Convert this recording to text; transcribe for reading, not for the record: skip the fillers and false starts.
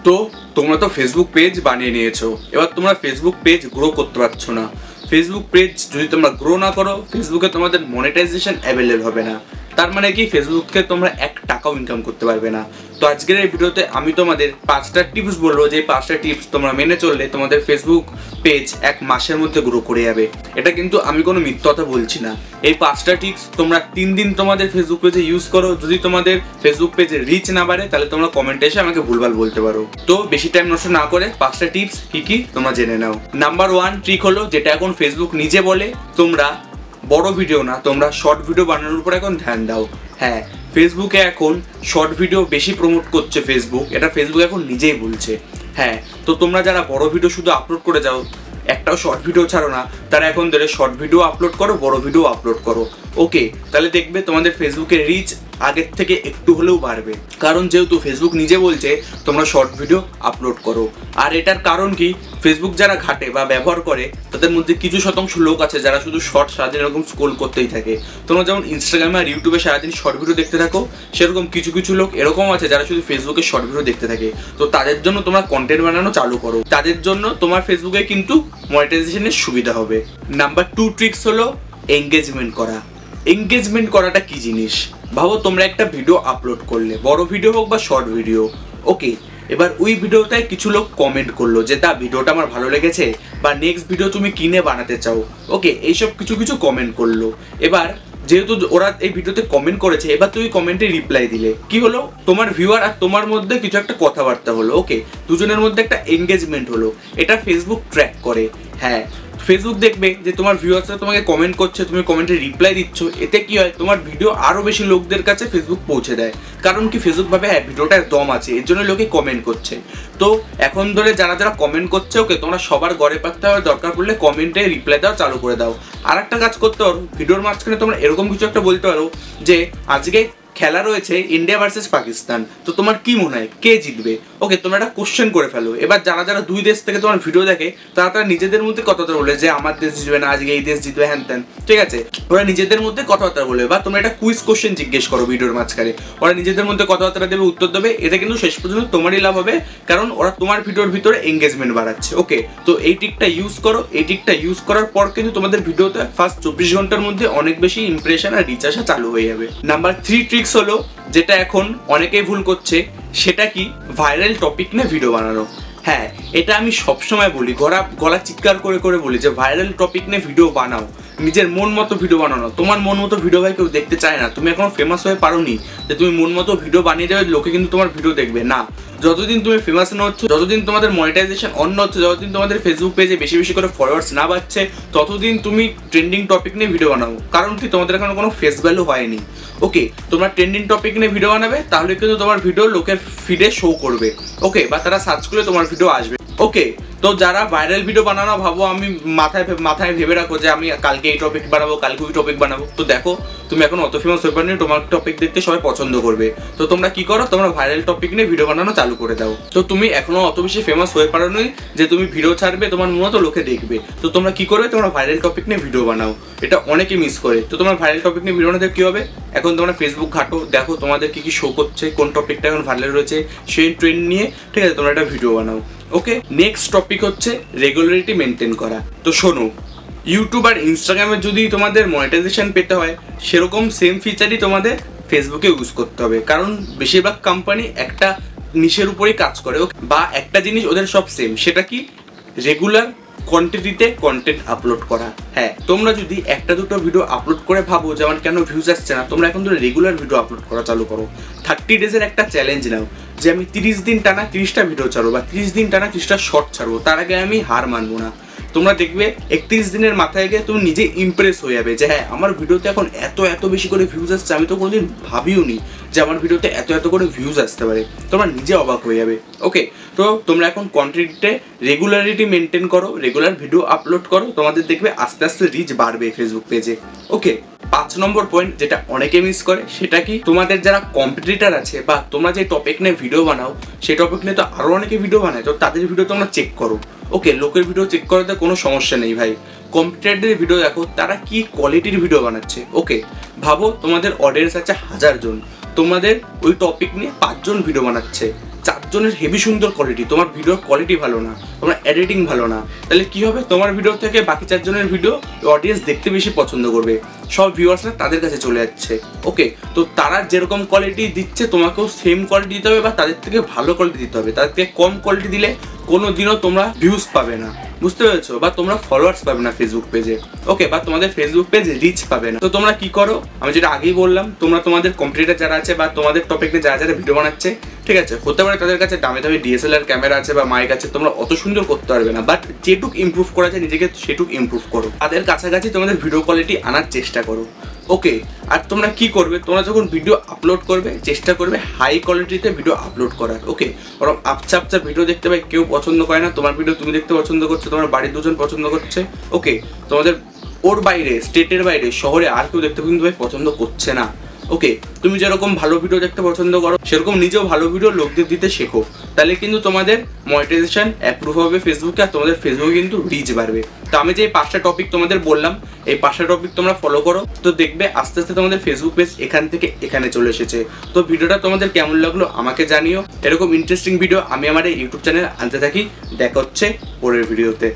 তো তোমরা তো ফেসবুক পেজ বানিয়ে নিয়েছো, এবার তোমরা ফেসবুক পেজ গ্রো করতে পারছো না। ফেসবুক পেজ যদি তোমরা গ্রো না করো, ফেসবুকে তোমাদের মনিটাইজেশন অ্যাভেলেবল হবে না। তার মানে কি, ফেসবুককে তোমরা 1 টাকাও ইনকাম করতে পারবে না। তো আজকের এই ভিডিওতে আমি তোমাদের 5টা টিপস বলবো, যে 5টা টিপস তোমরা মেনে চললে তোমাদের ফেসবুক পেজ 1 মাসের মধ্যে গ্রো করে যাবে। এটা কিন্তু আমি কোনো মিথ্যা কথা বলছি না। এই 5টা টিপস তোমরা 3 দিন তোমাদের ফেসবুক পেজে ইউজ করো। যদি তোমাদের ফেসবুক পেজে রিচ না বাড়ে, তাহলে তোমরা কমেন্টে এসে আমাকে ভুলভাল বলতে পারো। তো বেশি টাইম নষ্ট না করে 5টা টিপস কি তোমরা জেনে নাও। নাম্বার 1 ট্রিক হলো, যেটা এখন ফেসবুক নিজে বলে, তোমরা বড় ভিডিও না, তোমরা শর্ট ভিডিও বানানোর উপর এখন ধ্যান দাও। হ্যাঁ, ফেসবুকে এখন শর্ট ভিডিও বেশি প্রমোট করছে ফেসবুক, এটা ফেসবুক এখন নিজেই বলছে। হ্যাঁ, তো তোমরা যারা বড় ভিডিও শুধু আপলোড করে যাও, একটাও শর্ট ভিডিও ছাড়ো না, তারা এখন ধরে শর্ট ভিডিও আপলোড করো, বড় ভিডিও আপলোড করো। ওকে, তাহলে দেখবে তোমাদের ফেসবুকের রিচ আগের থেকে একটু হলেও বাড়বে। কারণ যেহেতু ফেসবুক নিজে বলছে তোমরা শর্ট ভিডিও আপলোড করো। আর এটার কারণ কি, ফেসবুক যারা ঘাটে বা ব্যবহার করে, তাদের মধ্যে কিছু শতাংশ লোক আছে যারা শুধু শর্ট সারাদিন এরকম স্ক্রোল করতেই থাকে। তোমরা যেমন ইনস্টাগ্রামে আর ইউটিউবে সারাদিন শর্ট ভিডিও দেখতে থাকো, সেরকম কিছু লোক এরকম আছে যারা শুধু ফেসবুকে শর্ট ভিডিও দেখতে থাকে। তো তাদের জন্য তোমরা কন্টেন্ট বানানো চালু করো, তাদের জন্য তোমার ফেসবুকে কিন্তু মনিটাইজেশনের সুবিধা হবে। নাম্বার 2 ট্রিক্স হলো এঙ্গেজমেন্ট করা। এঙ্গেজমেন্ট করাটা কি জিনিস ভাবো, তোমরা একটা ভিডিও আপলোড করলে, বড় ভিডিও হোক বা শর্ট ভিডিও, ওকে, এবার ওই ভিডিওটায় কিছু লোক কমেন্ট করলো যে তা ভিডিওটা আমার ভালো লেগেছে, বা নেক্সট ভিডিও তুমি কিনে বানাতে চাও, ওকে, এইসব কিছু কমেন্ট করলো। এবার যেহেতু ওরা এই ভিডিওতে কমেন্ট করেছে, এবার তুমি কমেন্টে রিপ্লাই দিলে, কি হলো, তোমার ভিউয়ার আর তোমার মধ্যে কিছু একটা কথাবার্তা হলো, ওকে, দুজনের মধ্যে একটা এঙ্গেজমেন্ট হলো। এটা ফেসবুক ট্র্যাক করে। হ্যাঁ, ফেসবুক দেখবে যে তোমার ভিউয়ার্সরা তোমাকে কমেন্ট করছে, তুমি কমেন্টে রিপ্লাই দিচ্ছ, এতে কি হয়, তোমার ভিডিও আরও বেশি লোকদের কাছে ফেসবুক পৌঁছে দেয়। কারণ কি, ফেসবুক ভাবে হ্যাঁ ভিডিওটার দম আছে, এর জন্য লোকে কমেন্ট করছে। তো এখন ধরে যারা কমেন্ট করছে, ওকে, তোমরা সবার গড়ে পাকতে হবে, দরকার পড়লে কমেন্টে রিপ্লাই দাও, চালু করে দাও। আর একটা কাজ করতে পারো, ভিডিওর মাঝখানে তোমরা এরকম কিছু একটা বলতে পারো যে আজকে খেলা রয়েছে ইন্ডিয়া ভার্সেস পাকিস্তান, তো তোমার কি মনে হয় কে জিতবে, ওকে, তোমরা একটা কোশ্চেন করে ফেলো। এবার যারা 2 দেশ থেকে তোমার ভিডিও দেখে, তারা নিজেদের মধ্যে কথাবার্তা বলে যে আমার দেশ জিতবে না, আজকে এই দেশ জিতবে, হ্যান ত্যান, ঠিক আছে, ওরা নিজেদের মধ্যে কথাবার্তা বলবে। বা তোমরা একটা কুইজ কোশ্চেন জিজ্ঞেস করো ভিডিওর মাঝখানে, ওরা নিজেদের মধ্যে কথাবার্তা দেবে, উত্তর দেবে। এটা কিন্তু শেষ পর্যন্ত তোমারই লাভ হবে, কারণ ওরা তোমার ভিডিওর ভিতরে এঙ্গেজমেন্ট বাড়াচ্ছে। ওকে, তো এই ট্রিকটা ইউজ করো। এই ট্রিকটা ইউজ করার পর কিন্তু তোমাদের ভিডিওতে ফার্স্ট 24 ঘন্টার মধ্যে অনেক বেশি ইমপ্রেশন আর রিচ আসা চালু হয়ে যাবে। নাম্বার 3 ট্রিক্স হলো, যেটা এখন অনেকেই ভুল করছে, সেটা কি, ভাইরাল টপিক নিয়ে ভিডিও বানানো। হ্যাঁ, এটা আমি সবসময় বলি, গলা চিৎকার করে বলি যে ভাইরাল টপিক নিয়ে ভিডিও বানাও, নিজের মন মতো ভিডিও বানানো। তোমার মন মতো ভিডিও ভাই কেউ দেখতে চায় না, তুমি এখনো ফেমাস হয়ে পারোনি যে তুমি মন মতো ভিডিও বানিয়ে দেবে, লোকে কিন্তু তোমার ভিডিও দেখবে না। যতদিন তুমি ফেমাস না হচ্ছে, যতদিন তোমাদের মনিটাইজেশন অন হচ্ছে, যতদিন তোমাদের ফেসবুক পেজে বেশি করে ফলোয়ার্স না বাড়ছে, ততদিন তুমি ট্রেন্ডিং টপিক নিয়ে ভিডিও বানাও। কারণ কি, তোমাদের এখনো কোনো ফেস ভ্যালু হয়নি। ওকে, তোমরা ট্রেন্ডিং টপিক নিয়ে ভিডিও বানাবে, তাহলে কিন্তু তোমার ভিডিও লোকের ফিডে শো করবে, ওকে, বা তারা সার্চ করলে তোমার ভিডিও আসবে। ওকে, তো যারা ভাইরাল ভিডিও বানানো ভাবো, আমি মাথায় ভেবে রাখো যে আমি কালকে এই টপিক বানাবো, কালকে ওই টপিক বানাবো, তো দেখো তুমি এখন অত ফেমাস হয়ে পারনি, তোমার টপিক দেখতে সবাই পছন্দ করবে। তো তোমরা কি করো, তোমরা ভাইরাল টপিক নিয়ে ভিডিও বানানো চালু করে দাও। তো তুমি এখনো অত বেশি ফেমাস হয়ে পারোনি যে তুমি ভিডিও ছাড়বে, তোমার মূলত লোকে দেখবে। তো তোমরা কি করবে, তোমরা ভাইরাল টপিক নিয়ে ভিডিও বানাও। এটা অনেকে মিস করে। তো তোমার ভাইরাল টপিক নিয়ে ভিডিও বানাতে কি হবে, এখন তোমরা ফেসবুক ঘাটো, দেখো তোমাদের কি শো করছে, কোন টপিকটা এখন ভাইরাল রয়েছে, সেই ট্রেন্ড নিয়ে, ঠিক আছে, তোমরা একটা ভিডিও বানাও। ওকে, নেক্সট টপিক হচ্ছে রেগুলারিটি মেনটেন করা। তো শোনো, ইউটিউব আর ইনস্টাগ্রামে যদি তোমাদের মনিটাইজেশন পেতে হয়, সেরকম সেম ফিচারই তোমাদের ফেসবুকে ইউজ করতে হবে। কারণ বেশিরভাগ কোম্পানি একটা নিশের উপরেই কাজ করে, বা একটা জিনিস ওদের সব সেম, সেটা কি, রেগুলার কোয়ান্টিটিতে কন্টেন্ট আপলোড করা। হ্যাঁ, তোমরা যদি 1-2 ভিডিও আপলোড করে ভাবো যে আমার কেন ভিউজ আসছে না, তোমরা এখন ধরে রেগুলার ভিডিও আপলোড করা চালু করো। 30 ডেজের একটা চ্যালেঞ্জ নাও যে আমি 30 দিন টানা 30টা ভিডিও ছাড়বো, বা 30 দিন টানা 30টা শর্ট ছাড়বো, তার আগে আমি হার মানবো না। তোমরা দেখবে 31 দিনের মাথায় গিয়ে তুমি নিজে ইমপ্রেস হয়ে যাবে যে হ্যাঁ, আমার ভিডিওতে এখন এত বেশি করে ভিউজ আসছে, আমি তো কোনোদিন ভাবিও নি যে আমার ভিডিওতে এত করে ভিউজ আসতে পারে। তোমরা নিজে অবাক হয়ে যাবে। ওকে, তো তোমরা এখন কোয়ান্টিটিতে রেগুলারিটি মেনটেন করো, রেগুলার ভিডিও আপলোড করো, তোমাদের দেখবে আস্তে আস্তে রিচ বাড়বে ফেসবুক পেজে। ওকে, 5 নম্বর পয়েন্ট যেটা অনেকে মিস করে, সেটা কি, তোমাদের যারা কম্পিটিটর আছে, বা তোমরা যে টপিক নিয়ে ভিডিও বানাও, সেই টপিক নিয়ে তো আরও অনেকে ভিডিও বানায়, তো তাদের ভিডিও তোমরা চেক করো। ওকে, লোকের ভিডিও চেক করাতে কোনো সমস্যা নেই ভাই, কম্পিটিটরদের ভিডিও দেখো তারা কি কোয়ালিটির ভিডিও বানাচ্ছে। ওকে, ভাবো তোমাদের অডিয়েন্স আছে 1000 জন, তোমাদের ওই টপিক নিয়ে 5 জন ভিডিও বানাচ্ছে, 4 চারজনের হেভি সুন্দর কোয়ালিটি, তোমার ভিডিওর কোয়ালিটি ভালো না, তোমার এডিটিং ভালো না, তাহলে কি হবে, তোমার ভিডিও থেকে বাকি চারজনের ভিডিও অডিয়েন্স দেখতে বেশি পছন্দ করবে, সব ভিউয়ার্সরা তাদের কাছে চলে যাচ্ছে। ওকে, তো তারা যেরকম কোয়ালিটি দিচ্ছে তোমাকেও সেম কোয়ালিটি দিতে হবে বা তাদের থেকে ভালো কোয়ালিটি দিতে হবে। তাদের থেকে কম কোয়ালিটি দিলে কোনো দিনও তোমরা ভিউজ পাবে না, বুঝতে পেরেছো, বা তোমরা ফলোয়ার্স পাবে না ফেসবুক পেজে। ওকে, বা তোমাদের ফেসবুক পেজ রিচ পাবে না। তো তোমরা কি করো, আমি যেটা আগেই বললাম, তোমরা তোমাদের কম্পিটিটর যারা আছে বা তোমাদের টপিকে যারা যারা ভিডিও বানাচ্ছে, ঠিক আছে, হতে পারে তাদের কাছে দামি দামি ডিএসএলআর ক্যামেরা আছে বা মাইক আছে, তোমরা অত সুন্দর করতে পারবে না, বাট যেটুক ইমপ্রুভ করা যায় নিজেকে সেটুক ইমপ্রুভ করো, তাদের কাছাকাছি তোমাদের ভিডিও কোয়ালিটি আনার চেষ্টা করো। ওকে, আর তোমরা কি করবে, তোমরা যখন ভিডিও আপলোড করবে চেষ্টা করবে হাই কোয়ালিটিতে ভিডিও আপলোড করার। ওকে, ওরকম আপচা আপচা ভিডিও দেখতে পাই কেউ পছন্দ করে না, তোমার ভিডিও তুমি দেখতে পছন্দ করছো, তোমার বাড়ির দুজন পছন্দ করছে। ওকে, তোমাদের ওর বাইরে, স্টেটের বাইরে, শহরে আর কেউ দেখতে কিন্তু ভাই পছন্দ করছে না। ওকে, তুমি যেরকম ভালো ভিডিও দেখতে পছন্দ করো সেরকম নিজেও ভালো ভিডিও লোকদের দিতে শেখো, তাহলে কিন্তু তোমাদের মনিটাইজেশন অ্যাপ্রুভ হবে ফেসবুকে, আর তোমাদের ফেসবুকে কিন্তু রিচ বাড়বে। তো আমি যে এই 5টা টপিক তোমাদের বললাম, এই 5টা টপিক তোমরা ফলো করো, তো দেখবে আস্তে আস্তে তোমাদের ফেসবুক পেজ এখান থেকে এখানে চলে এসেছে। তো ভিডিওটা তোমাদের কেমন লাগলো আমাকে জানিও। এরকম ইন্টারেস্টিং ভিডিও আমি আমার এই ইউটিউব চ্যানেলে আনতে থাকি। দেখা হচ্ছে পরের ভিডিওতে।